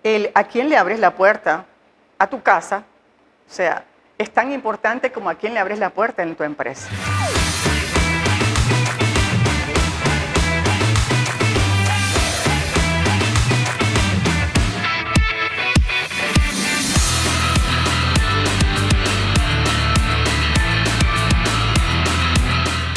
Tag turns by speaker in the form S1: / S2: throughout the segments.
S1: a quién le abres la puerta a tu casa, o sea, es tan importante como a quién le abres la puerta en tu empresa.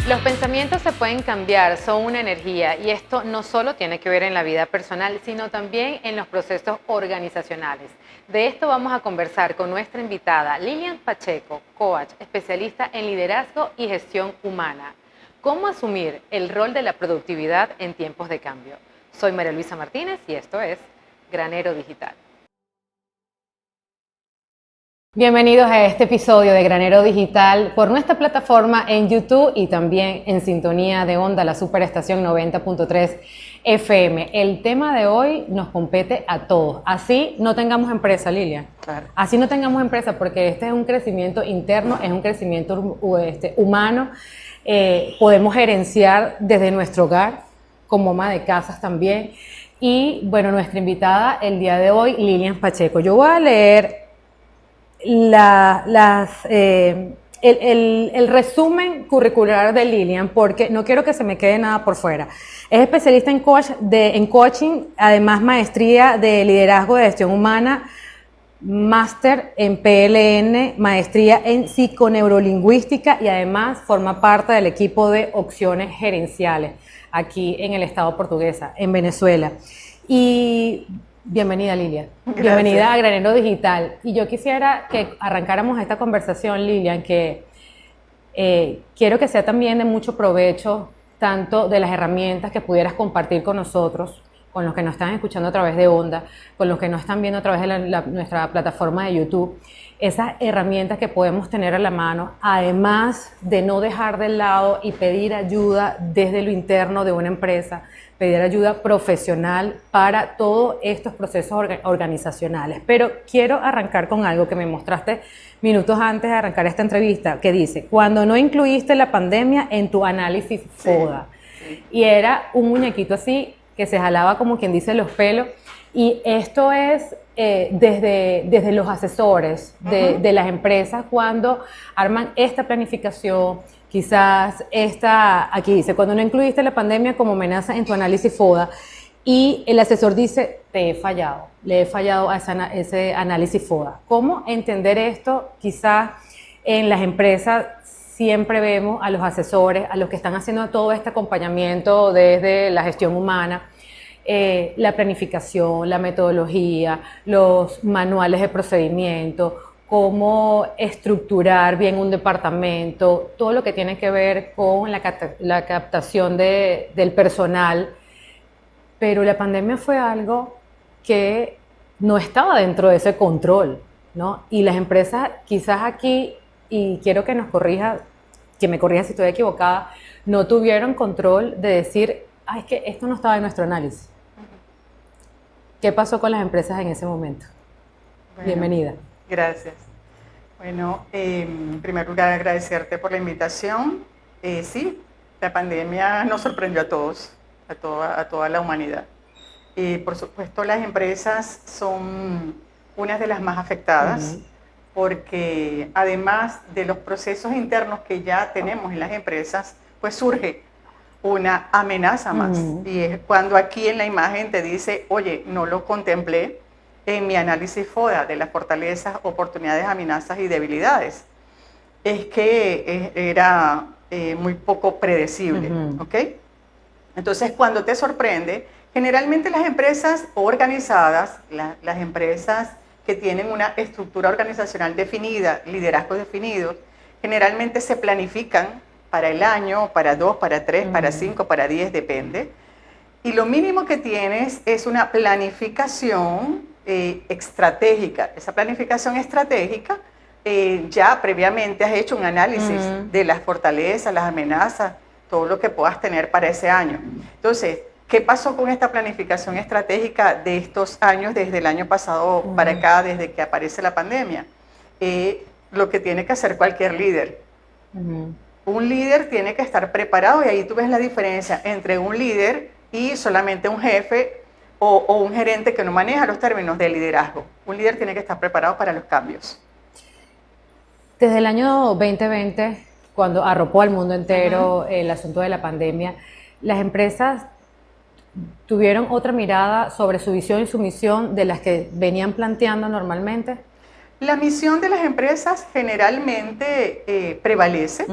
S2: Los pensamientos se pueden cambiar, son una energía y esto no solo tiene que ver en la vida personal, sino también en los procesos organizacionales. De esto vamos a conversar con nuestra invitada Lilian Pacheco, coach, especialista en liderazgo y gestión humana. ¿Cómo asumir el rol de la productividad en tiempos de cambio? Soy María Luisa Martínez y esto es Granero Digital. Bienvenidos a este episodio de Granero Digital por nuestra plataforma en YouTube y también en sintonía de onda, la superestación 90.3 FM. El tema de hoy nos compete a todos. Así no tengamos empresa, Lilian.
S1: Claro.
S2: Así no tengamos empresa porque este es un crecimiento interno, es un crecimiento humano. Podemos gerenciar desde nuestro hogar, como ama de casas también. Y bueno, nuestra invitada el día de hoy, Lilian Pacheco. Yo voy a leer el resumen curricular de Lilian porque no quiero que se me quede nada por fuera. Es especialista en coaching, además maestría de liderazgo de gestión humana, máster en PLN, maestría en psiconeurolingüística y además forma parte del equipo de opciones gerenciales aquí en el estado portuguesa, en Venezuela. Y bienvenida, Lilian.
S1: Gracias.
S2: Bienvenida a Granero Digital. Y yo quisiera que arrancáramos esta conversación, Lilian, que quiero que sea también de mucho provecho, tanto de las herramientas que pudieras compartir con nosotros, con los que nos están escuchando a través de Onda, con los que nos están viendo a través de nuestra plataforma de YouTube, esas herramientas que podemos tener a la mano, además de no dejar de lado y pedir ayuda desde lo interno de una empresa, pedir ayuda profesional para todos estos procesos organizacionales. Pero quiero arrancar con algo que me mostraste minutos antes de arrancar esta entrevista, que dice, cuando no incluiste la pandemia en tu análisis FODA. Sí. Y era un muñequito así, que se jalaba como quien dice los pelos, y esto es desde los asesores de las empresas cuando arman esta planificación. Quizás aquí dice, cuando no incluiste la pandemia como amenaza en tu análisis FODA, y el asesor dice, le he fallado a ese análisis FODA. ¿Cómo entender esto? Quizás en las empresas siempre vemos a los asesores, a los que están haciendo todo este acompañamiento desde la gestión humana, la planificación, la metodología, los manuales de procedimiento, cómo estructurar bien un departamento, todo lo que tiene que ver con la captación del personal. Pero la pandemia fue algo que no estaba dentro de ese control, ¿no? Y las empresas quizás aquí, y quiero que me corrija si estoy equivocada, no tuvieron control de decir, es que esto no estaba en nuestro análisis. ¿Qué pasó con las empresas en ese momento? Bueno, bienvenida.
S1: Gracias. Bueno, en primer lugar agradecerte por la invitación. Sí, la pandemia nos sorprendió a todos, a toda la humanidad. Por supuesto, las empresas son unas de las más afectadas porque además de los procesos internos que ya tenemos en las empresas, pues surge una amenaza más. Y es cuando aquí en la imagen te dice, oye, no lo contemplé en mi análisis FODA de las fortalezas, oportunidades, amenazas y debilidades. Es que era muy poco predecible, ¿ok? Entonces, cuando te sorprende, generalmente las empresas organizadas, las empresas que tienen una estructura organizacional definida, liderazgos definidos, generalmente se planifican para el año, para 2, para 3, para 5, para 10, depende. Y lo mínimo que tienes es una planificación estratégica. Esa planificación estratégica, ya previamente has hecho un análisis de las fortalezas, las amenazas, todo lo que puedas tener para ese año. Entonces, ¿qué pasó con esta planificación estratégica de estos años, desde el año pasado para acá, desde que aparece la pandemia? Lo que tiene que hacer cualquier líder. Un líder tiene que estar preparado, y ahí tú ves la diferencia entre un líder y solamente un jefe o un gerente que no maneja los términos de liderazgo. Un líder tiene que estar preparado para los cambios.
S2: Desde el año 2020, cuando arropó al mundo entero el asunto de la pandemia, las empresas tuvieron otra mirada sobre su visión y su misión de las que venían planteando normalmente.
S1: La misión de las empresas generalmente prevalece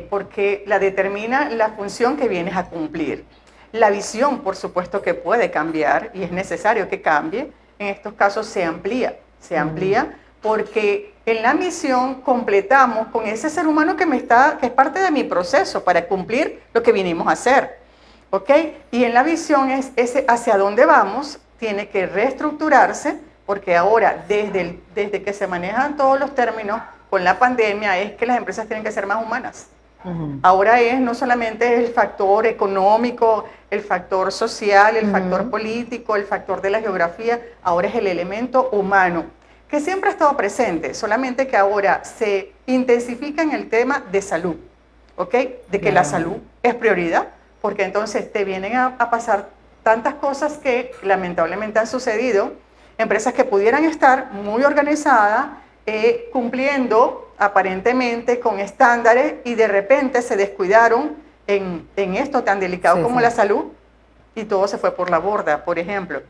S1: porque la determina la función que vienes a cumplir. La visión, por supuesto, que puede cambiar y es necesario que cambie. En estos casos se amplía porque en la misión completamos con ese ser humano que es parte de mi proceso para cumplir lo que vinimos a hacer. ¿Ok? Y en la visión es ese hacia dónde vamos, tiene que reestructurarse, porque ahora, desde que se manejan todos los términos con la pandemia, es que las empresas tienen que ser más humanas. Ahora no solamente el factor económico, el factor social, el factor político, el factor de la geografía, ahora es el elemento humano, que siempre ha estado presente, solamente que ahora se intensifica en el tema de salud, ¿ok? De que la salud es prioridad, porque entonces te vienen a pasar tantas cosas que lamentablemente han sucedido, empresas que pudieran estar muy organizadas, cumpliendo aparentemente con estándares y de repente se descuidaron en esto tan delicado como la salud y todo se fue por la borda, por ejemplo.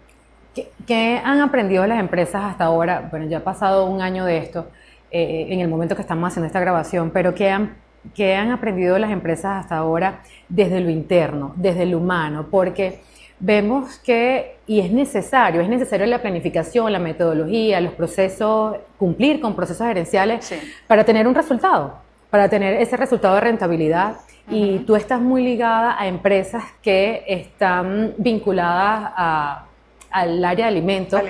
S2: ¿Qué han aprendido las empresas hasta ahora? Bueno, ya ha pasado un año de esto, en el momento que estamos haciendo esta grabación, pero ¿qué han aprendido las empresas hasta ahora desde lo interno, desde lo humano? Porque vemos que, y es necesario la planificación, la metodología, los procesos, cumplir con procesos gerenciales para tener un resultado, para tener ese resultado de rentabilidad. Y tú estás muy ligada a empresas que están vinculadas al área de alimentos,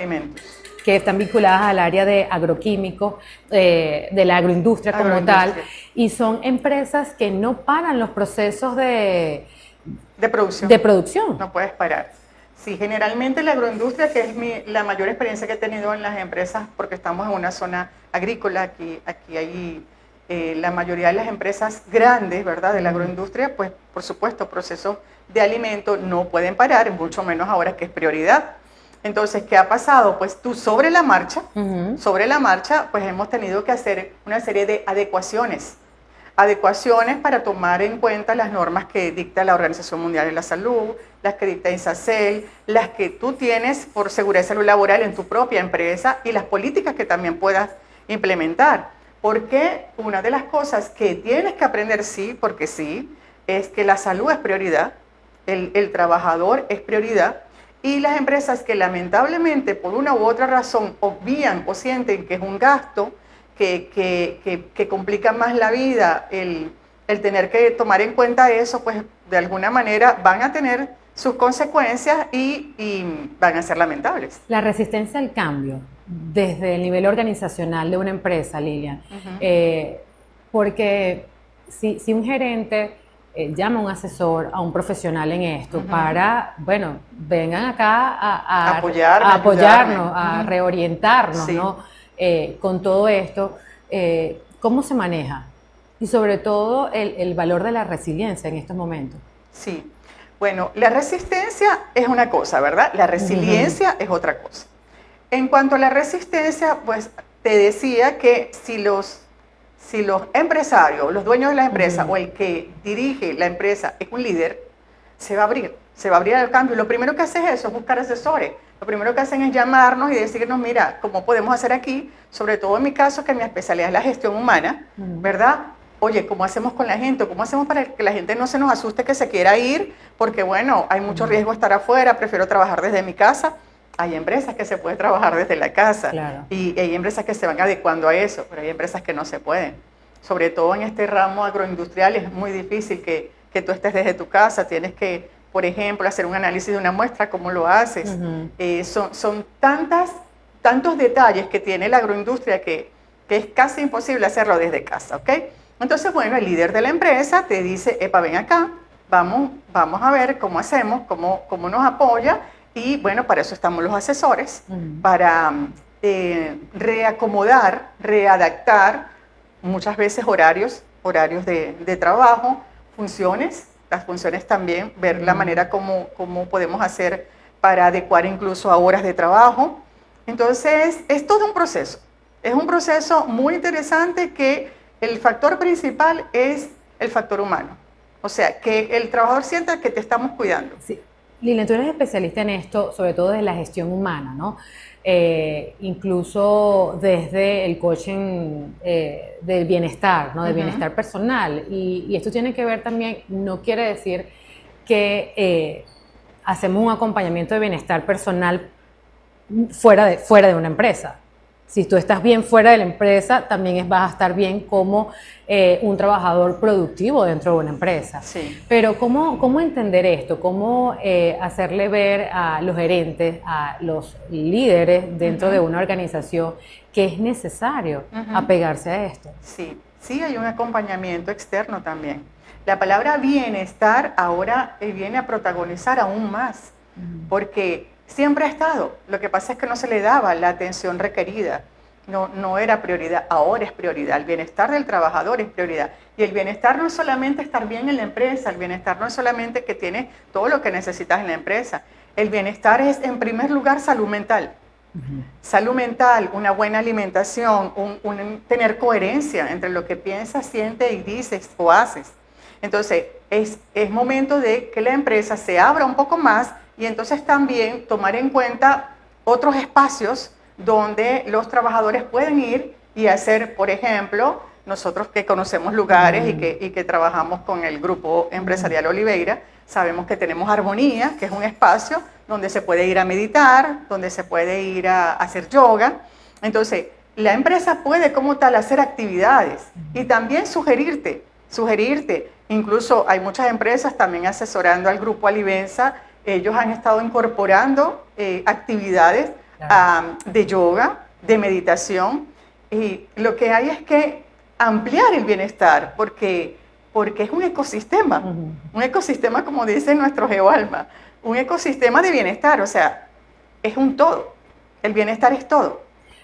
S2: que están vinculadas al área de agroquímicos, de la agroindustria como tal, y son empresas que no paran los procesos de producción.
S1: No puedes parar. Sí, generalmente la agroindustria, que es la mayor experiencia que he tenido en las empresas, porque estamos en una zona agrícola, aquí hay la mayoría de las empresas grandes, ¿verdad?, de la agroindustria, pues por supuesto procesos de alimento no pueden parar, mucho menos ahora que es prioridad. Entonces, ¿qué ha pasado? Pues tú sobre la marcha, pues hemos tenido que hacer una serie de adecuaciones para tomar en cuenta las normas que dicta la Organización Mundial de la Salud, las que dicta INSACEL, las que tú tienes por seguridad y salud laboral en tu propia empresa y las políticas que también puedas implementar. Porque una de las cosas que tienes que aprender, porque sí, es que la salud es prioridad, el trabajador es prioridad, y las empresas que lamentablemente por una u otra razón obvían o sienten que es un gasto, que complica más la vida, el tener que tomar en cuenta eso, pues de alguna manera van a tener sus consecuencias y van a ser lamentables.
S2: La resistencia al cambio desde el nivel organizacional de una empresa, Lilian, porque si un gerente llama a un asesor, a un profesional en esto para, bueno, vengan acá a apoyarnos, a reorientarnos, ¿no? Con todo esto, ¿cómo se maneja? Y sobre todo el valor de la resiliencia en estos momentos.
S1: Sí, bueno, la resistencia es una cosa, ¿verdad? La resiliencia es otra cosa. En cuanto a la resistencia, pues te decía que si los empresarios, los dueños de la empresa o el que dirige la empresa es un líder, se va a abrir al cambio. Lo primero que hace es buscar asesores. Lo primero que hacen es llamarnos y decirnos, mira, ¿cómo podemos hacer aquí? Sobre todo en mi caso, que mi especialidad es la gestión humana, ¿verdad? Oye, ¿cómo hacemos con la gente? ¿Cómo hacemos para que la gente no se nos asuste que se quiera ir? Porque, bueno, hay mucho riesgo estar afuera, prefiero trabajar desde mi casa. Hay empresas que se puede trabajar desde la casa y hay empresas que se van adecuando a eso, pero hay empresas que no se pueden. Sobre todo en este ramo agroindustrial es muy difícil que tú estés desde tu casa, tienes que, por ejemplo, hacer un análisis de una muestra, ¿cómo lo haces? Son tantos detalles que tiene la agroindustria que es casi imposible hacerlo desde casa, ¿ok? Entonces, bueno, el líder de la empresa te dice, epa, ven acá, vamos a ver cómo hacemos, cómo nos apoya, y bueno, para eso estamos los asesores, para reacomodar, readaptar, muchas veces horarios de trabajo, funciones, las funciones también, ver la manera como podemos hacer para adecuar incluso a horas de trabajo. Entonces, es todo un proceso. Es un proceso muy interesante que el factor principal es el factor humano. O sea, que el trabajador sienta que te estamos cuidando.
S2: Sí. Lilian, tú eres especialista en esto, sobre todo de la gestión humana, ¿no? Incluso desde el coaching del bienestar, ¿no? Del bienestar personal. Y esto tiene que ver también, no quiere decir que hacemos un acompañamiento de bienestar personal fuera de una empresa. Si tú estás bien fuera de la empresa, también vas a estar bien como un trabajador productivo dentro de una empresa.
S1: Sí.
S2: Pero ¿cómo entender esto? ¿Cómo hacerle ver a los gerentes, a los líderes dentro de una organización que es necesario apegarse a esto?
S1: Sí, sí hay un acompañamiento externo también. La palabra bienestar ahora viene a protagonizar aún más, porque siempre ha estado. Lo que pasa es que no se le daba la atención requerida. No era prioridad, ahora es prioridad. El bienestar del trabajador es prioridad. Y el bienestar no es solamente estar bien en la empresa, el bienestar no es solamente que tienes todo lo que necesitas en la empresa. El bienestar es, en primer lugar, salud mental. Salud mental, una buena alimentación, tener coherencia entre lo que piensas, sientes y dices o haces. Entonces, es momento de que la empresa se abra un poco más y entonces también tomar en cuenta otros espacios donde los trabajadores pueden ir y hacer, por ejemplo, nosotros que conocemos lugares y que trabajamos con el Grupo Empresarial Oliveira, sabemos que tenemos Armonía, que es un espacio donde se puede ir a meditar, donde se puede ir a hacer yoga. Entonces, la empresa puede como tal hacer actividades y también sugerirte. Incluso hay muchas empresas también asesorando al Grupo Alivenza. Ellos han estado incorporando actividades de yoga, de meditación, y lo que hay es que ampliar el bienestar, porque es un ecosistema como dice nuestro GeoAlma, un ecosistema de bienestar, o sea, es un todo, el bienestar es todo.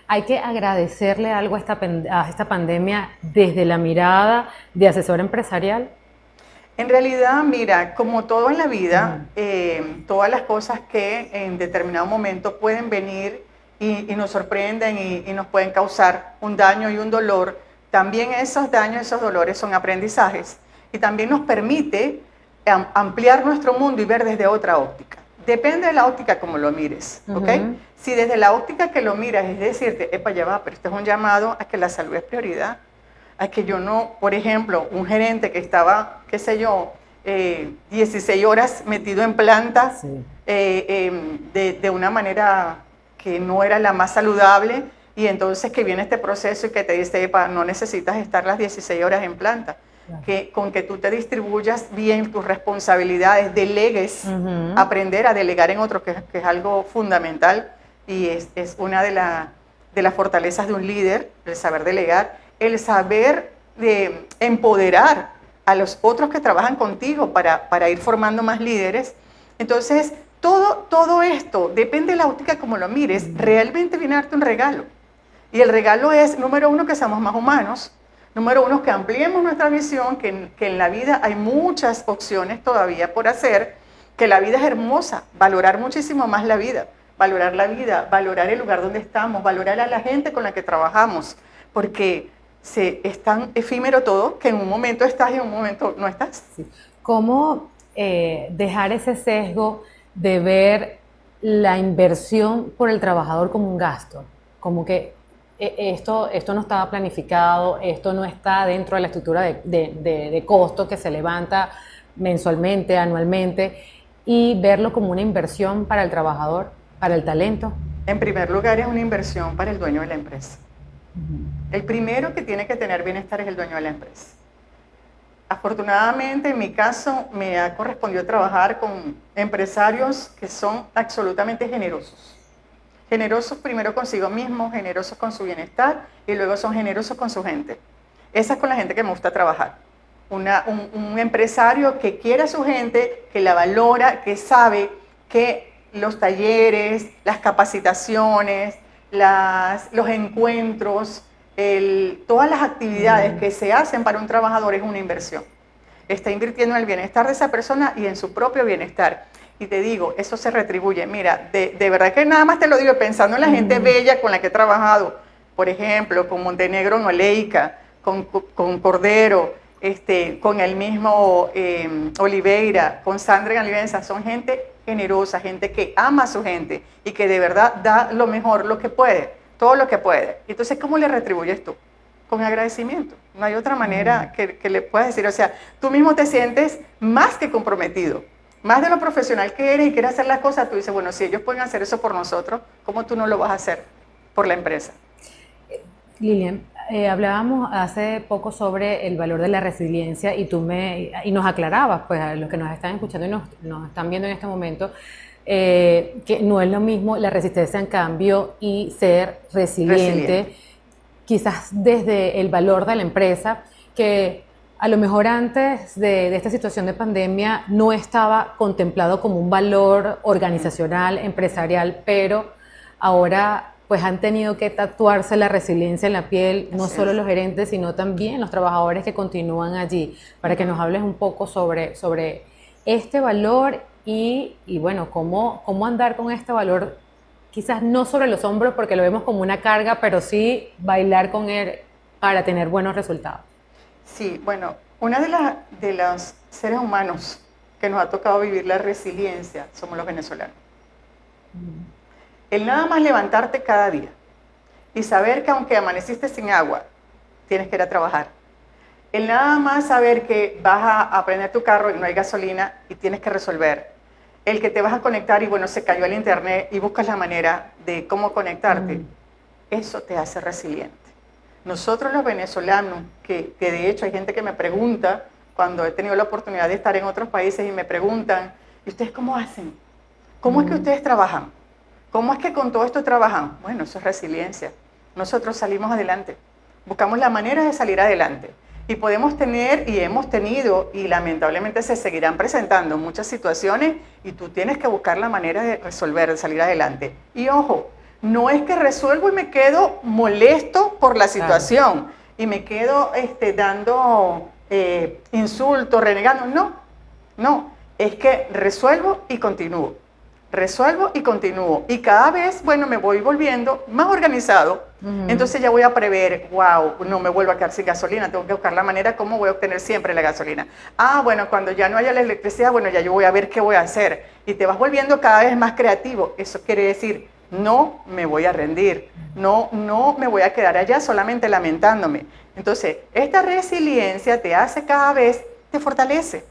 S2: Hay que agradecerle algo a esta pandemia desde la mirada de asesor empresarial.
S1: En realidad, mira, como todo en la vida, todas las cosas que en determinado momento pueden venir y nos sorprenden y nos pueden causar un daño y un dolor, también esos daños, esos dolores son aprendizajes y también nos permite ampliar nuestro mundo y ver desde otra óptica. Depende de la óptica como lo mires, ¿ok? Si desde la óptica que lo miras es decirte, epa, ya va, pero esto es un llamado a que la salud es prioridad, a que yo no, por ejemplo, un gerente que estaba, qué sé yo, 16 horas metido en planta de una manera que no era la más saludable y entonces que viene este proceso y que te dice, epa, no necesitas estar las 16 horas en planta. Que con que tú te distribuyas bien tus responsabilidades, delegues, aprender a delegar en otros, que es algo fundamental y es una de las fortalezas de un líder, el saber delegar, el saber de empoderar a los otros que trabajan contigo para ir formando más líderes. Entonces, todo esto, depende de la óptica como lo mires, realmente viene a darte un regalo. Y el regalo es, número uno, que seamos más humanos. Número uno, que ampliemos nuestra visión, que en la vida hay muchas opciones todavía por hacer, que la vida es hermosa, valorar muchísimo más la vida, valorar el lugar donde estamos, valorar a la gente con la que trabajamos, porque es tan efímero todo que en un momento estás y en un momento no estás.
S2: Sí. ¿Cómo dejar ese sesgo de ver la inversión por el trabajador como un gasto? Como que esto no estaba planificado, esto no está dentro de la estructura de costo que se levanta mensualmente, anualmente, y verlo como una inversión para el trabajador, para el talento.
S1: En primer lugar, es una inversión para el dueño de la empresa. El primero que tiene que tener bienestar es el dueño de la empresa. Afortunadamente, en mi caso, me ha correspondido trabajar con empresarios que son absolutamente generosos. Generosos primero consigo mismo, generosos con su bienestar y luego son generosos con su gente. Esa es con la gente que me gusta trabajar. Un empresario que quiere a su gente, que la valora, que sabe que los talleres, las capacitaciones, los encuentros, todas las actividades que se hacen para un trabajador es una inversión. Está invirtiendo en el bienestar de esa persona y en su propio bienestar. Y te digo, eso se retribuye. Mira, de verdad que nada más te lo digo pensando en la gente bella con la que he trabajado. Por ejemplo, con Montenegro en Oleica, con Cordero, con el mismo Oliveira, con Sandra en Alianza. Son gente generosa, gente que ama a su gente y que de verdad da lo mejor, lo que puede, todo lo que puede. Entonces, ¿cómo le retribuyes tú? Con agradecimiento. No hay otra manera que le puedas decir. O sea, tú mismo te sientes más que comprometido, más de lo profesional que eres y quieres hacer las cosas. Tú dices, bueno, si ellos pueden hacer eso por nosotros, ¿cómo tú no lo vas a hacer por la empresa?
S2: Lilian, hablábamos hace poco sobre el valor de la resiliencia y nos aclarabas, pues a los que nos están escuchando y nos están viendo en este momento, que no es lo mismo la resistencia en cambio y ser resiliente, quizás desde el valor de la empresa, que a lo mejor antes de esta situación de pandemia no estaba contemplado como un valor organizacional, empresarial, pero ahora pues han tenido que tatuarse la resiliencia en la piel, no solo los gerentes, sino también los trabajadores que continúan allí, para que nos hables un poco sobre este valor y bueno, cómo andar con este valor, quizás no sobre los hombros porque lo vemos como una carga, pero sí bailar con él para tener buenos resultados.
S1: Sí, bueno, una de los seres humanos que nos ha tocado vivir la resiliencia somos los venezolanos. El nada más levantarte cada día y saber que aunque amaneciste sin agua, tienes que ir a trabajar. El nada más saber que vas a prender tu carro y no hay gasolina y tienes que resolver. El que te vas a conectar y bueno, se cayó el internet y buscas la manera de cómo conectarte. Eso te hace resiliente. Nosotros los venezolanos, que de hecho hay gente que me pregunta, cuando he tenido la oportunidad de estar en otros países y me preguntan, ¿y ustedes cómo hacen? ¿Cómo es que ustedes trabajan? ¿Cómo es que con todo esto trabajan? Bueno, eso es resiliencia. Nosotros salimos adelante, buscamos la manera de salir adelante. Y podemos tener, y hemos tenido, y lamentablemente se seguirán presentando muchas situaciones, y tú tienes que buscar la manera de resolver, de salir adelante. Y ojo, no es que resuelvo y me quedo molesto por la situación, y me quedo dando insultos, renegando. No, es que resuelvo y continúo. Resuelvo y continúo. Y cada vez, bueno, me voy volviendo más organizado. Entonces ya voy a prever, wow, no me vuelvo a quedar sin gasolina, tengo que buscar la manera cómo voy a obtener siempre la gasolina. Ah, bueno, cuando ya no haya la electricidad, bueno, ya yo voy a ver qué voy a hacer. Y te vas volviendo cada vez más creativo. Eso quiere decir, no me voy a rendir, no me voy a quedar allá solamente lamentándome. Entonces, esta resiliencia te hace cada vez, te fortalece.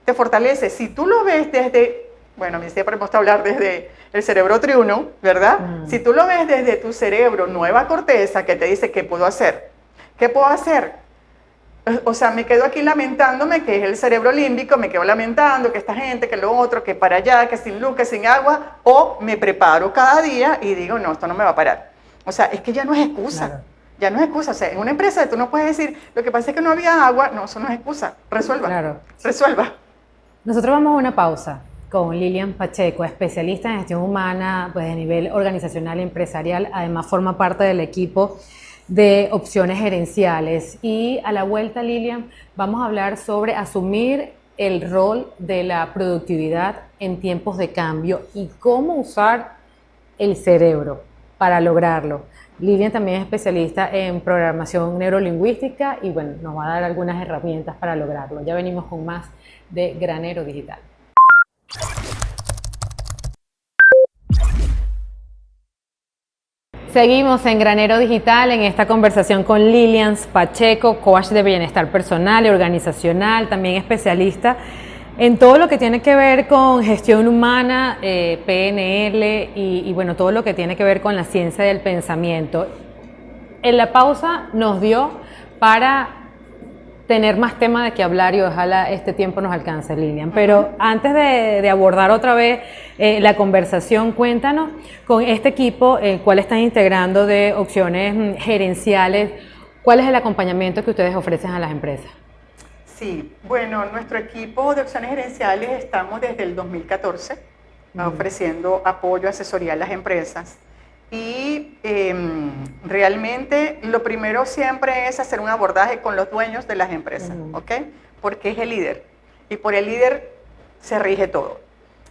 S1: Te fortalece. Si tú lo ves desde... Bueno, a mí siempre me gusta hablar desde el cerebro triuno, ¿verdad? Si tú lo ves desde tu cerebro, nueva corteza, que te dice, ¿qué puedo hacer? ¿Qué puedo hacer? O sea, me quedo aquí lamentándome, que es el cerebro límbico, me quedo lamentando que esta gente, que lo otro, que para allá, que sin luz, que sin agua, o me preparo cada día y digo, no, esto no me va a parar. O sea, es que ya no es excusa. Claro. Ya no es excusa. O sea, en una empresa tú no puedes decir, lo que pasa es que no había agua. No, eso no es excusa. Resuelva. Claro. Resuelva.
S2: Nosotros vamos a una pausa con Lilian Pacheco, especialista en gestión humana, pues de nivel organizacional y empresarial. Además forma parte del equipo de opciones gerenciales. Y a la vuelta, Lilian, vamos a hablar sobre asumir el rol de la productividad en tiempos de cambio y cómo usar el cerebro para lograrlo. Lilian también es especialista en programación neurolingüística y bueno, nos va a dar algunas herramientas para lograrlo. Ya venimos con más de Granero Digital. Seguimos en Granero Digital en esta conversación con Lilian Pacheco, coach de bienestar personal y organizacional, también especialista en todo lo que tiene que ver con gestión humana, PNL y bueno, todo lo que tiene que ver con la ciencia del pensamiento. En la pausa nos dio para tener más tema de qué hablar y ojalá este tiempo nos alcance, Lilian. Pero antes de abordar otra vez la conversación, cuéntanos con este equipo, el cual están integrando de opciones gerenciales, ¿cuál es el acompañamiento que ustedes ofrecen a las empresas?
S1: Sí, bueno, nuestro equipo de opciones gerenciales estamos desde el 2014 ofreciendo apoyo, asesoría a las empresas. Y realmente lo primero siempre es hacer un abordaje con los dueños de las empresas, ¿ok? Porque es el líder y por el líder se rige todo.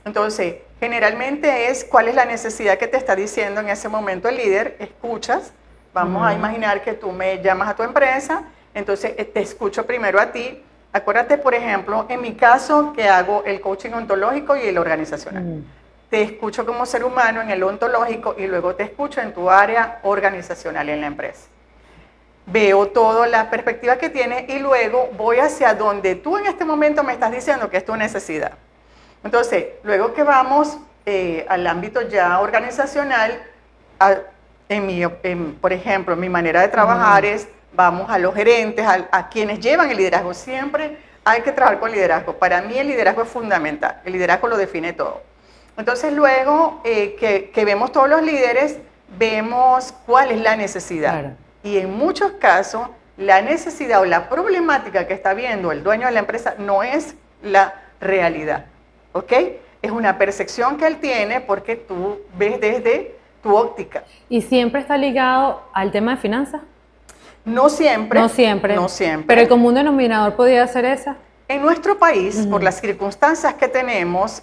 S1: Entonces, generalmente es cuál es la necesidad que te está diciendo en ese momento el líder, escuchas, vamos a imaginar que tú me llamas a tu empresa, entonces te escucho primero a ti. Acuérdate, por ejemplo, en mi caso que hago el coaching ontológico y el organizacional. Te escucho como ser humano en el ontológico y luego te escucho en tu área organizacional en la empresa. Veo toda la perspectiva que tienes y luego voy hacia donde tú en este momento me estás diciendo que es tu necesidad. Entonces, luego que vamos al ámbito ya organizacional, por ejemplo, mi manera de trabajar es, vamos a los gerentes, a quienes llevan el liderazgo. Siempre hay que trabajar con liderazgo. Para mí el liderazgo es fundamental, el liderazgo lo define todo. Entonces, luego que vemos todos los líderes, vemos cuál es la necesidad. Claro. Y en muchos casos, la necesidad o la problemática que está viendo el dueño de la empresa no es la realidad, ¿ok? Es una percepción que él tiene porque tú ves desde tu óptica.
S2: ¿Y siempre está ligado al tema de finanzas?
S1: No siempre.
S2: No siempre.
S1: No siempre.
S2: ¿Pero el común denominador podría ser esa?
S1: En nuestro país, por las circunstancias que tenemos,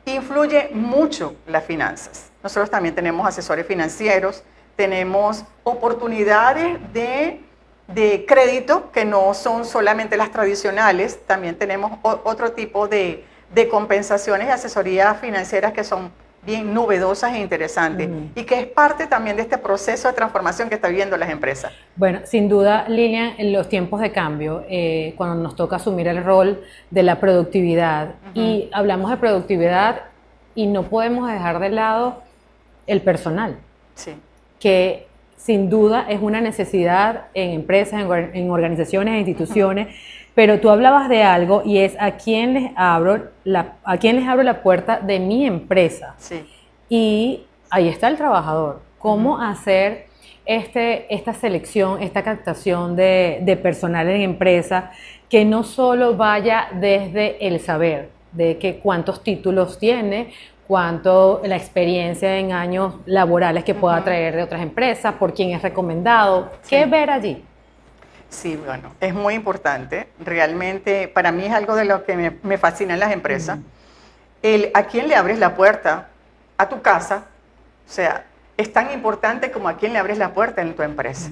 S1: influye mucho las finanzas. Nosotros también tenemos asesores financieros, tenemos oportunidades de crédito que no son solamente las tradicionales, también tenemos otro tipo de compensaciones y asesorías financieras que son bien novedosas e interesantes y que es parte también de este proceso de transformación que están viviendo las empresas.
S2: Bueno, sin duda, Lilian, en los tiempos de cambio, cuando nos toca asumir el rol de la productividad y hablamos de productividad y no podemos dejar de lado el personal. Sí. Que sin duda es una necesidad en empresas, en organizaciones, en instituciones, pero tú hablabas de algo y es a quién les abro la puerta de mi empresa. Sí. Y ahí está el trabajador. ¿Cómo hacer esta selección, esta captación de personal en empresa que no solo vaya desde el saber, de que cuántos títulos tiene, cuánto la experiencia en años laborales que pueda traer de otras empresas, por quién es recomendado, ¿qué ver allí?
S1: Sí, bueno, es muy importante. Realmente, para mí es algo de lo que me fascina en las empresas. ¿A quién le abres la puerta? A tu casa. O sea, es tan importante como a quién le abres la puerta en tu empresa.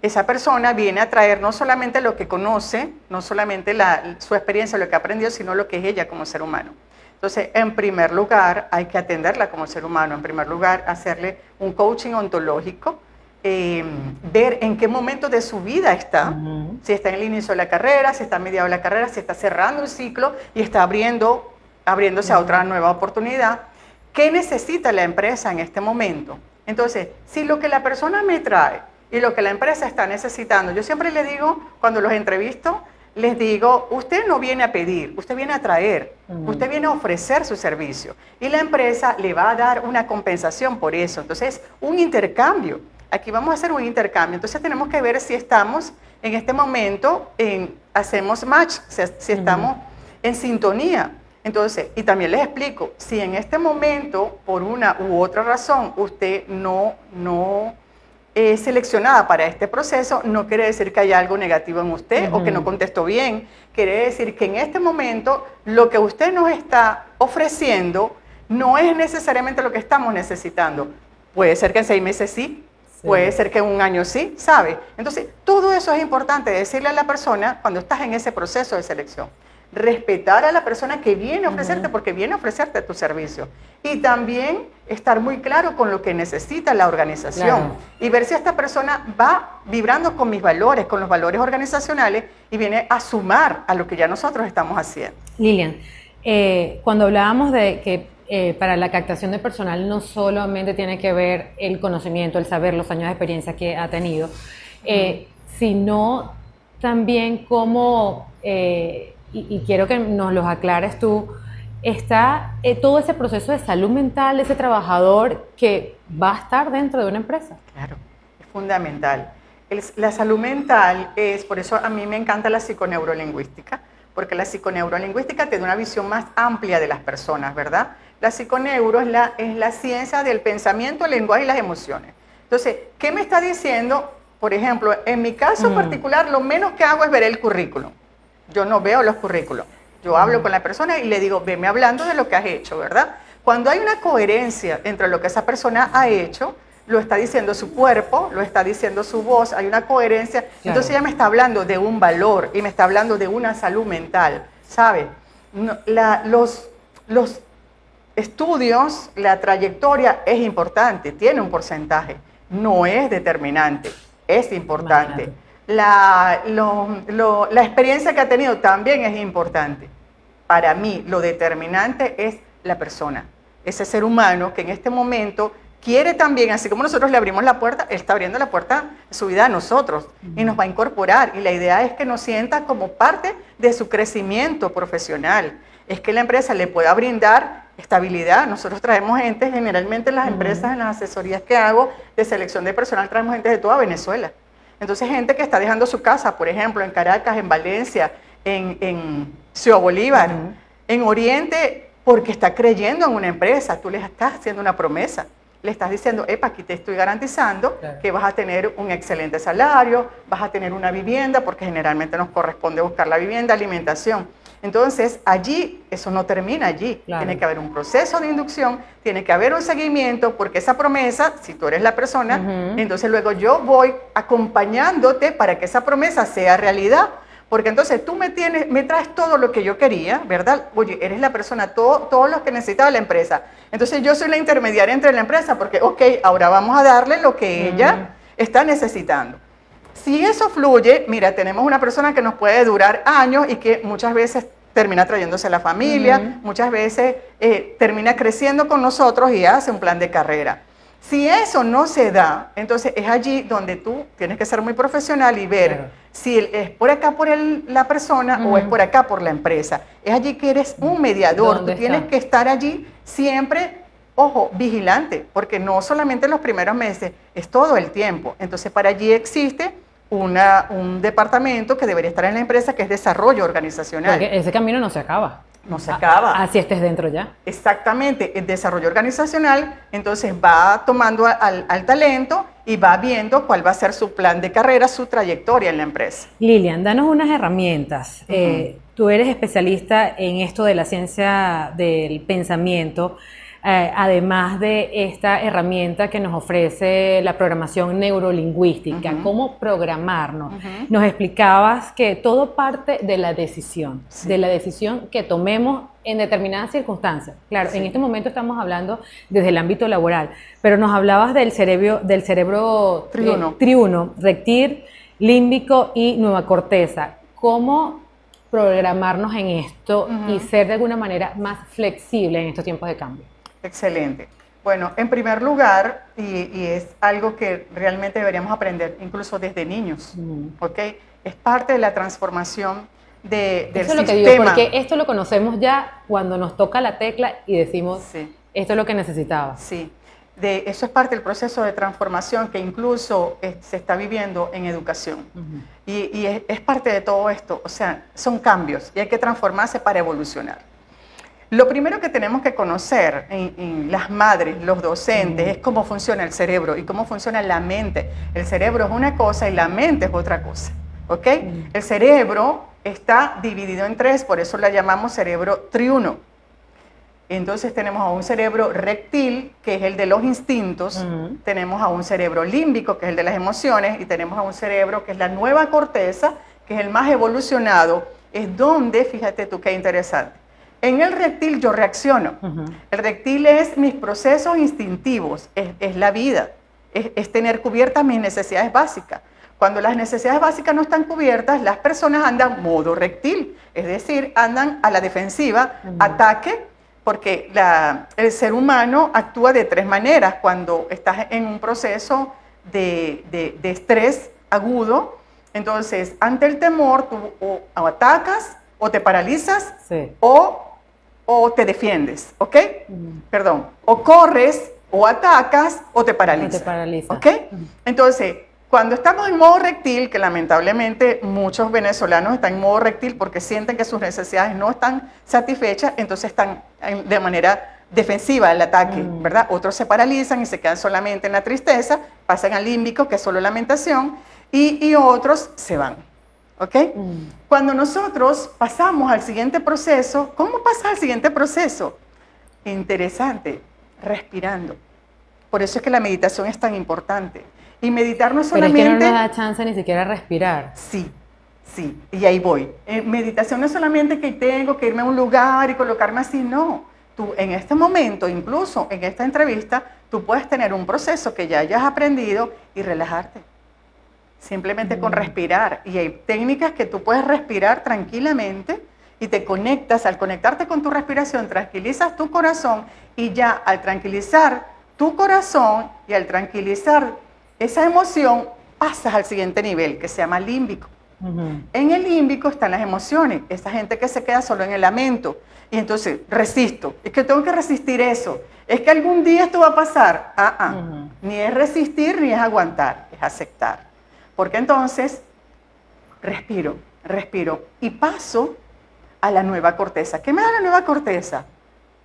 S1: Esa persona viene a traer no solamente lo que conoce, no solamente su experiencia, lo que ha aprendido, sino lo que es ella como ser humano. Entonces, en primer lugar, hay que atenderla como ser humano. En primer lugar, hacerle un coaching ontológico, ver en qué momento de su vida está, si está en el inicio de la carrera, si está a mediados de la carrera, si está cerrando un ciclo y está abriéndose a otra nueva oportunidad. ¿Qué necesita la empresa en este momento? Entonces, si lo que la persona me trae y lo que la empresa está necesitando, yo siempre le digo, cuando los entrevisto, les digo, usted no viene a pedir, usted viene a traer, usted viene a ofrecer su servicio y la empresa le va a dar una compensación por eso. Entonces, un intercambio. Aquí vamos a hacer un intercambio. Entonces, tenemos que ver si estamos en este momento, hacemos match, si estamos en sintonía. Entonces, y también les explico, si en este momento, por una u otra razón, usted no es seleccionada para este proceso, no quiere decir que haya algo negativo en usted o que no contestó bien. Quiere decir que en este momento lo que usted nos está ofreciendo no es necesariamente lo que estamos necesitando. Puede ser que en 6 meses sí, puede ser que en un año sí, ¿sabe? Entonces, todo eso es importante decirle a la persona cuando estás en ese proceso de selección. Respetar a la persona que viene a ofrecerte porque viene a ofrecerte tu servicio. Y también estar muy claro con lo que necesita la organización y ver si esta persona va vibrando con mis valores, con los valores organizacionales y viene a sumar a lo que ya nosotros estamos haciendo.
S2: Lilian, cuando hablábamos de que para la captación de personal no solamente tiene que ver el conocimiento, el saber, los años de experiencia que ha tenido, sino también cómo... y quiero que nos los aclares tú, está todo ese proceso de salud mental de ese trabajador que va a estar dentro de una empresa.
S1: Claro, es fundamental. La salud mental es, por eso a mí me encanta la psiconeurolingüística, porque la psiconeurolingüística te da una visión más amplia de las personas, ¿verdad? La psiconeuro es la ciencia del pensamiento, el lenguaje y las emociones. Entonces, ¿qué me está diciendo? Por ejemplo, en mi caso particular, lo menos que hago es ver el currículum. Yo no veo los currículos. Yo hablo con la persona y le digo, veme hablando de lo que has hecho, ¿verdad? Cuando hay una coherencia entre lo que esa persona ha hecho, lo está diciendo su cuerpo, lo está diciendo su voz, hay una coherencia,
S2: Claro.
S1: entonces ella me está hablando de un valor y me está hablando de una salud mental, ¿sabe? No, los estudios, la trayectoria es importante, tiene un porcentaje, no es determinante, es importante. La experiencia que ha tenido también es importante. Para mí, lo determinante es la persona, ese ser humano que en este momento quiere también, así como nosotros le abrimos la puerta, él está abriendo la puerta de su vida a nosotros y nos va a incorporar. Y la idea es que nos sienta como parte de su crecimiento profesional. Es que la empresa le pueda brindar estabilidad. Nosotros traemos gente, generalmente en las empresas, en las asesorías que hago de selección de personal, traemos gente de toda Venezuela. Entonces, gente que está dejando su casa, por ejemplo, en Caracas, en Valencia, en Ciudad Bolívar, en Oriente, porque está creyendo en una empresa. Tú les estás haciendo una promesa. Le estás diciendo, epa, aquí te estoy garantizando que vas a tener un excelente salario, vas a tener una vivienda, porque generalmente nos corresponde buscar la vivienda, alimentación. Entonces, allí, eso no termina allí.
S2: Claro.
S1: Tiene que haber un proceso de inducción, tiene que haber un seguimiento, porque esa promesa, si tú eres la persona, entonces luego yo voy acompañándote para que esa promesa sea realidad. Porque entonces tú me traes todo lo que yo quería, ¿verdad? Oye, eres la persona, todo lo que necesitaba la empresa. Entonces yo soy la intermediaria entre la empresa, porque, ok, ahora vamos a darle lo que ella está necesitando. Si eso fluye, mira, tenemos una persona que nos puede durar años y que muchas veces termina trayéndose a la familia, muchas veces termina creciendo con nosotros y hace un plan de carrera. Si eso no se da, entonces es allí donde tú tienes que ser muy profesional y ver si es por acá por la persona o es por acá por la empresa. Es allí que eres un mediador, tú tienes que estar allí siempre, ojo, vigilante, porque no solamente los primeros meses, es todo el tiempo. Entonces para allí existe un departamento que debería estar en la empresa, que es desarrollo organizacional.
S2: Porque ese camino no se acaba.
S1: No se acaba.
S2: Así estés dentro ya.
S1: Exactamente, el desarrollo organizacional, entonces va tomando al talento y va viendo cuál va a ser su plan de carrera, su trayectoria en la empresa.
S2: Lilian, danos unas herramientas. Tú eres especialista en esto de la ciencia del pensamiento, además de esta herramienta que nos ofrece la programación neurolingüística, cómo programarnos. Nos explicabas que todo parte de la decisión que tomemos en determinadas circunstancias. Claro, en este momento estamos hablando desde el ámbito laboral, pero nos hablabas del cerebro triuno, rectil, límbico y nueva corteza. ¿Cómo programarnos en esto y ser de alguna manera más flexible en estos tiempos de cambio?
S1: Excelente. Bueno, en primer lugar, y es algo que realmente deberíamos aprender incluso desde niños, ¿ok? Es parte de la transformación del sistema.
S2: Eso es lo que digo, porque esto lo conocemos ya cuando nos toca la tecla y decimos, esto es lo que necesitaba.
S1: Sí, eso es parte del proceso de transformación que incluso se está viviendo en educación. Y es parte de todo esto, o sea, son cambios y hay que transformarse para evolucionar. Lo primero que tenemos que conocer en las madres, los docentes, es cómo funciona el cerebro y cómo funciona la mente. El cerebro es una cosa y la mente es otra cosa, ¿ok? El cerebro está dividido en tres, por eso la llamamos cerebro triuno. Entonces tenemos a un cerebro rectil, que es el de los instintos, tenemos a un cerebro límbico, que es el de las emociones, y tenemos a un cerebro que es la nueva corteza, que es el más evolucionado, es donde, fíjate tú qué interesante, en el reptil yo reacciono. El reptil es mis procesos instintivos, es la vida, es tener cubiertas mis necesidades básicas. Cuando las necesidades básicas no están cubiertas, las personas andan modo reptil, es decir, andan a la defensiva, ataque, porque el ser humano actúa de tres maneras. Cuando estás en un proceso de estrés agudo, entonces ante el temor tú o atacas, o te paralizas, o te defiendes, ¿ok? Perdón, o corres, o atacas, o te paralizas. ¿Ok? Entonces, cuando estamos en modo reptil, que lamentablemente muchos venezolanos están en modo reptil porque sienten que sus necesidades no están satisfechas, entonces están de manera defensiva el ataque, ¿verdad? Otros se paralizan y se quedan solamente en la tristeza, pasan al límbico, que es solo lamentación, y otros se van. ¿ok? Cuando nosotros pasamos al siguiente proceso, ¿cómo pasas al siguiente proceso? Interesante, respirando. Por eso es que la meditación es tan importante. Y meditar no
S2: Pero es que no
S1: solamente...
S2: nos da chance ni siquiera respirar.
S1: Sí, sí, y ahí voy. Meditación no es solamente que tengo que irme a un lugar y colocarme así, no. Tú en este momento, incluso en esta entrevista, tú puedes tener un proceso que ya hayas aprendido y relajarte. Simplemente con respirar. Y hay técnicas que tú puedes respirar tranquilamente y te conectas. Al conectarte con tu respiración, tranquilizas tu corazón y ya al tranquilizar tu corazón y al tranquilizar esa emoción, pasas al siguiente nivel que se llama límbico. En el límbico están las emociones, esa gente que se queda solo en el lamento. Y entonces, resisto, es que tengo que resistir eso, es que algún día esto va a pasar. Ni es resistir ni es aguantar, es aceptar. Porque entonces, respiro y paso a la nueva corteza. ¿Qué me da la nueva corteza?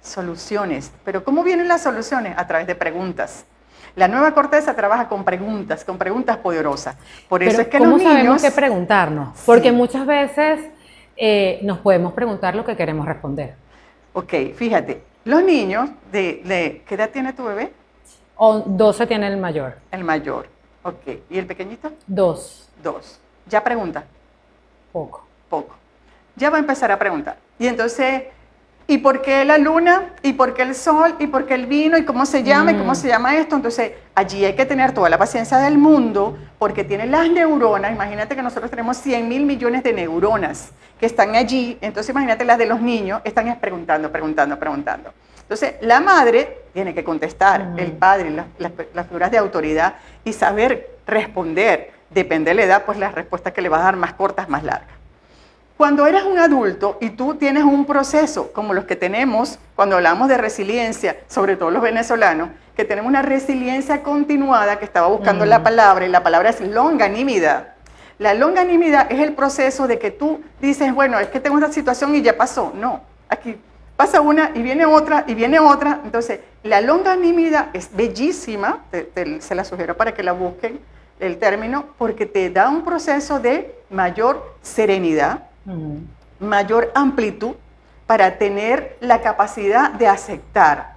S1: Soluciones. ¿Pero cómo vienen las soluciones? A través de preguntas. La nueva corteza trabaja con preguntas poderosas. Por eso
S2: Pero
S1: es que
S2: ¿cómo
S1: los niños...
S2: sabemos qué preguntarnos? Porque muchas veces nos podemos preguntar lo que queremos responder.
S1: Ok, fíjate, los niños ¿qué edad tiene tu bebé?
S2: 12 tiene el mayor.
S1: El mayor. Ok, ¿y el pequeñito?
S2: 2.
S1: 2. Ya pregunta.
S2: Poco.
S1: Poco. Ya va a empezar a preguntar. Y entonces... ¿Y por qué la luna? ¿Y por qué el sol? ¿Y por qué el vino? ¿Y cómo se llama? ¿Y cómo se llama esto? Entonces, allí hay que tener toda la paciencia del mundo porque tienen las neuronas. Imagínate que nosotros tenemos 100.000 millones de neuronas que están allí. Entonces, imagínate las de los niños, están preguntando. Entonces, la madre tiene que contestar, el padre, las figuras de autoridad y saber responder. Depende de la edad, pues las respuestas que le vas a dar más cortas, más largas. Cuando eres un adulto y tú tienes un proceso como los que tenemos cuando hablamos de resiliencia, sobre todo los venezolanos, que tenemos una resiliencia continuada, que estaba buscando la palabra, y la palabra es longanimidad. La longanimidad es el proceso de que tú dices, bueno, es que tengo esta situación y ya pasó. No, aquí pasa una y viene otra y viene otra. Entonces, la longanimidad es bellísima, se la sugiero para que la busquen, el término, porque te da un proceso de mayor serenidad, mayor amplitud para tener la capacidad de aceptar.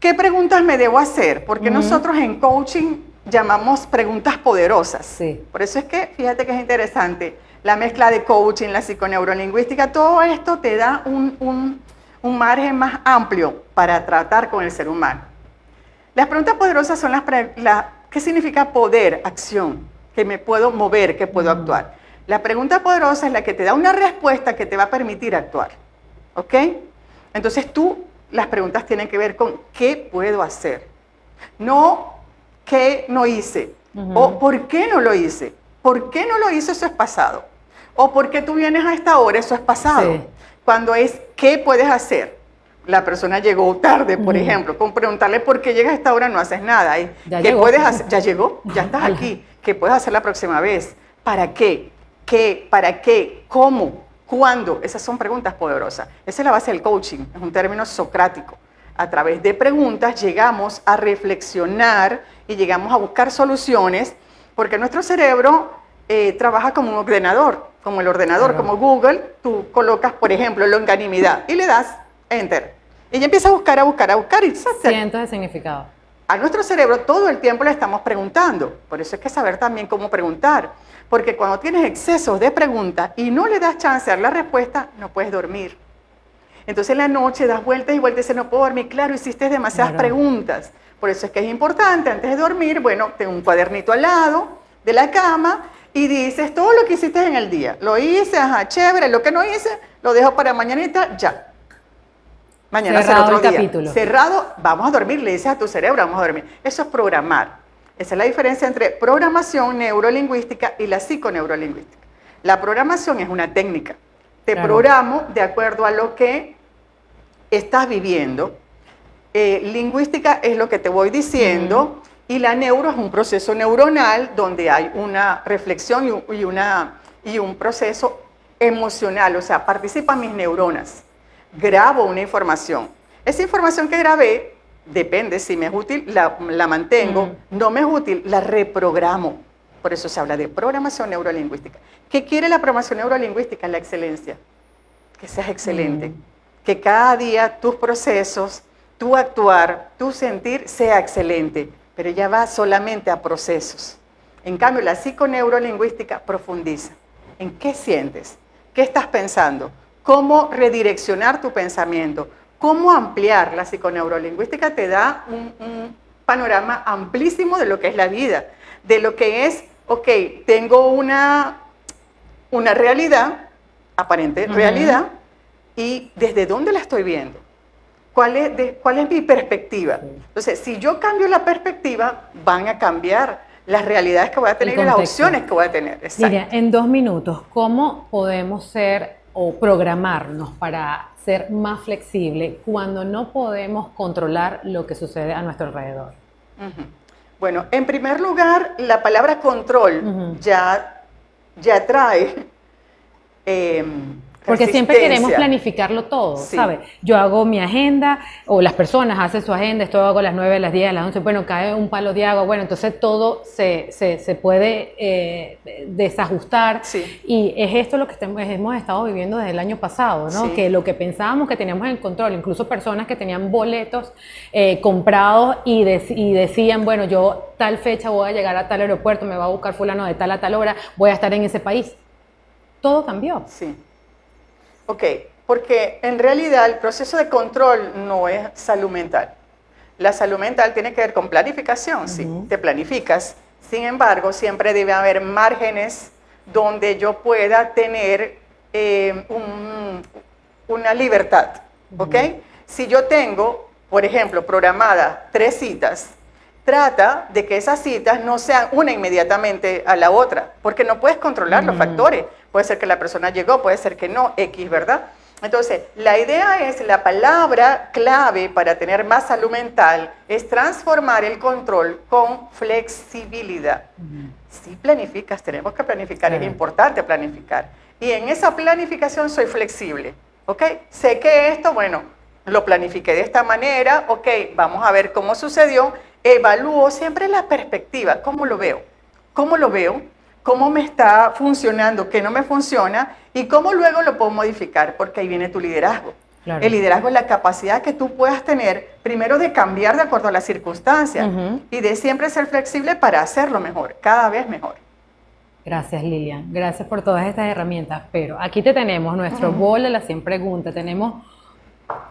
S1: ¿Qué preguntas me debo hacer? Porque nosotros en coaching llamamos preguntas poderosas.
S2: Sí.
S1: Por eso es que, fíjate que es interesante, la mezcla de coaching, la psiconeurolinguística, todo esto te da un margen más amplio para tratar con el ser humano. Las preguntas poderosas son ¿qué significa poder? Acción, que me puedo mover, que puedo actuar. La pregunta poderosa es la que te da una respuesta que te va a permitir actuar, ¿ok? Entonces las preguntas tienen que ver con ¿qué puedo hacer? No ¿qué no hice? O ¿por qué no lo hice? ¿Por qué no lo hice? Eso es pasado. O ¿por qué tú vienes a esta hora? Eso es pasado. Sí. Cuando es ¿qué puedes hacer? La persona llegó tarde, por ejemplo, con preguntarle por qué llegas a esta hora no haces nada. ¿Qué puedes hacer? ¿Ya llegó? ¿Ya estás aquí? ¿Qué puedes hacer la próxima vez? ¿Para qué? ¿Qué? ¿Para qué? ¿Cómo? ¿Cuándo? Esas son preguntas poderosas. Esa es la base del coaching, es un término socrático. A través de preguntas llegamos a reflexionar y llegamos a buscar soluciones, porque nuestro cerebro trabaja como un ordenador, como el ordenador, como Google. Tú colocas, por ejemplo, longanimidad y le das Enter. Y ella empieza a buscar y
S2: cientos de significados.
S1: A nuestro cerebro todo el tiempo le estamos preguntando. Por eso es que saber también cómo preguntar. Porque cuando tienes excesos de preguntas y no le das chance a dar la respuesta, no puedes dormir. Entonces en la noche das vueltas y vueltas y dices, no puedo dormir. Claro, hiciste demasiadas preguntas. Por eso es que es importante, antes de dormir, bueno, ten un cuadernito al lado de la cama y dices todo lo que hiciste en el día. Lo hice, ajá, chévere. Lo que no hice, lo dejo para mañanita, ya. Mañana será otro día. Capítulo. Cerrado, vamos a dormir, le dices a tu cerebro, vamos a dormir. Eso es programar. Esa es la diferencia entre programación neurolingüística y la psiconeurolingüística. La programación es una técnica. Te programo de acuerdo a lo que estás viviendo. Lingüística es lo que te voy diciendo y la neuro es un proceso neuronal donde hay una reflexión y un proceso emocional. O sea, participan mis neuronas. Grabo una información. Esa información que grabé, depende si me es útil, la mantengo, no me es útil, la reprogramo. Por eso se habla de programación neurolingüística. ¿Qué quiere la programación neurolingüística? La excelencia. Que seas excelente. Que cada día tus procesos, tu actuar, tu sentir sea excelente. Pero ya va solamente a procesos. En cambio, la psiconeurolingüística profundiza. ¿En qué sientes? ¿Qué estás pensando? ¿Cómo redireccionar tu pensamiento? ¿Cómo ampliar? La psiconeurolingüística te da un panorama amplísimo de lo que es la vida, de lo que es, ok, tengo una realidad, aparente realidad, y desde dónde la estoy viendo. ¿Cuál es mi perspectiva? Entonces, si yo cambio la perspectiva, van a cambiar las realidades que voy a tener y las opciones que voy a tener. Exacto.
S2: Mira, en 2 minutos, ¿cómo podemos ser o programarnos para ser más flexible cuando no podemos controlar lo que sucede a nuestro alrededor?
S1: Bueno, en primer lugar, la palabra control ya trae
S2: porque siempre queremos planificarlo todo,
S1: sí.
S2: ¿sabes? Yo hago mi agenda, o las personas hacen su agenda, esto hago a las 9, a las 10, a las 11, bueno, cae un palo de agua, bueno, entonces todo se puede desajustar.
S1: Sí.
S2: Y es esto lo que hemos estado viviendo desde el año pasado, ¿no?
S1: Sí.
S2: Que lo que pensábamos que teníamos en control, incluso personas que tenían boletos comprados y decían, bueno, yo tal fecha voy a llegar a tal aeropuerto, me va a buscar fulano de tal a tal hora, voy a estar en ese país. Todo cambió.
S1: Sí. Ok, porque en realidad el proceso de control no es salud mental. La salud mental tiene que ver con planificación, sí, te planificas. Sin embargo, siempre debe haber márgenes donde yo pueda tener una libertad, ¿ok? Si yo tengo, por ejemplo, programadas 3 citas, trata de que esas citas no sean una inmediatamente a la otra, porque no puedes controlar los factores. Puede ser que la persona llegó, puede ser que no, X, ¿verdad? Entonces, la idea es, la palabra clave para tener más salud mental es transformar el control con flexibilidad. Si planificas, tenemos que planificar, es importante planificar. Y en esa planificación soy flexible, ¿ok? Sé que esto, bueno, lo planifiqué de esta manera, ok, vamos a ver cómo sucedió. Evalúo siempre la perspectiva, ¿cómo lo veo? ¿Cómo lo veo? ¿Cómo me está funcionando? ¿Qué no me funciona? Y cómo luego lo puedo modificar, porque ahí viene tu liderazgo. Claro. El liderazgo es la capacidad que tú puedas tener, primero de cambiar de acuerdo a las circunstancias y de siempre ser flexible para hacerlo mejor, cada vez mejor.
S2: Gracias, Lilian. Gracias por todas estas herramientas. Pero aquí te tenemos nuestro bol de las 100 preguntas.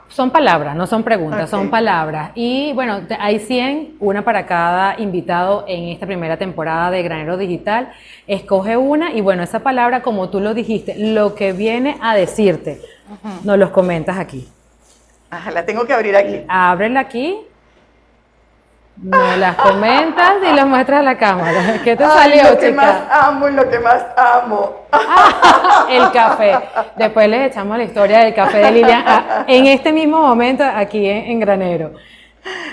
S2: Son palabras, no son preguntas, son palabras. Y bueno, hay 100, una para cada invitado en esta primera temporada de Granero Digital. Escoge una y bueno, esa palabra, como tú lo dijiste, lo que viene a decirte, nos los comentas aquí.
S1: Ajá, la tengo que abrir aquí.
S2: Ábrela aquí, nos las comentas y las muestras a la cámara. ¿Qué te salió,
S1: lo que más amo y lo que más amo.
S2: El café. Después les echamos la historia del café de Lilian en este mismo momento aquí en Granero.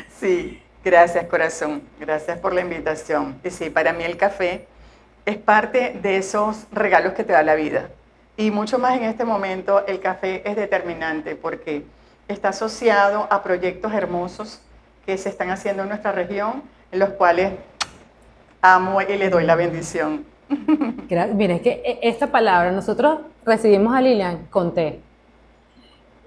S1: Sí, gracias corazón, gracias por la invitación. Y sí, para mí el café es parte de esos regalos que te da la vida. Y mucho más en este momento el café es determinante porque está asociado a proyectos hermosos que se están haciendo en nuestra región, en los cuales amo y le doy la bendición.
S2: Mira, es que esta palabra, nosotros recibimos a Lilian con té.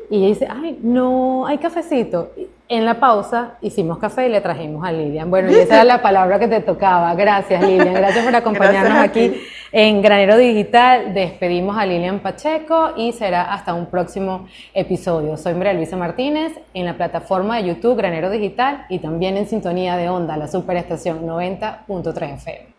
S2: Y ella dice, ay, no, hay cafecito. En la pausa hicimos café y le trajimos a Lilian. Bueno, y esa era la palabra que te tocaba. Gracias, Lilian. Gracias por acompañarnos aquí en Granero Digital. Despedimos a Lilian Pacheco y será hasta un próximo episodio. Soy María Luisa Martínez en la plataforma de YouTube Granero Digital y también en sintonía de Onda, la superestación 90.3 FM.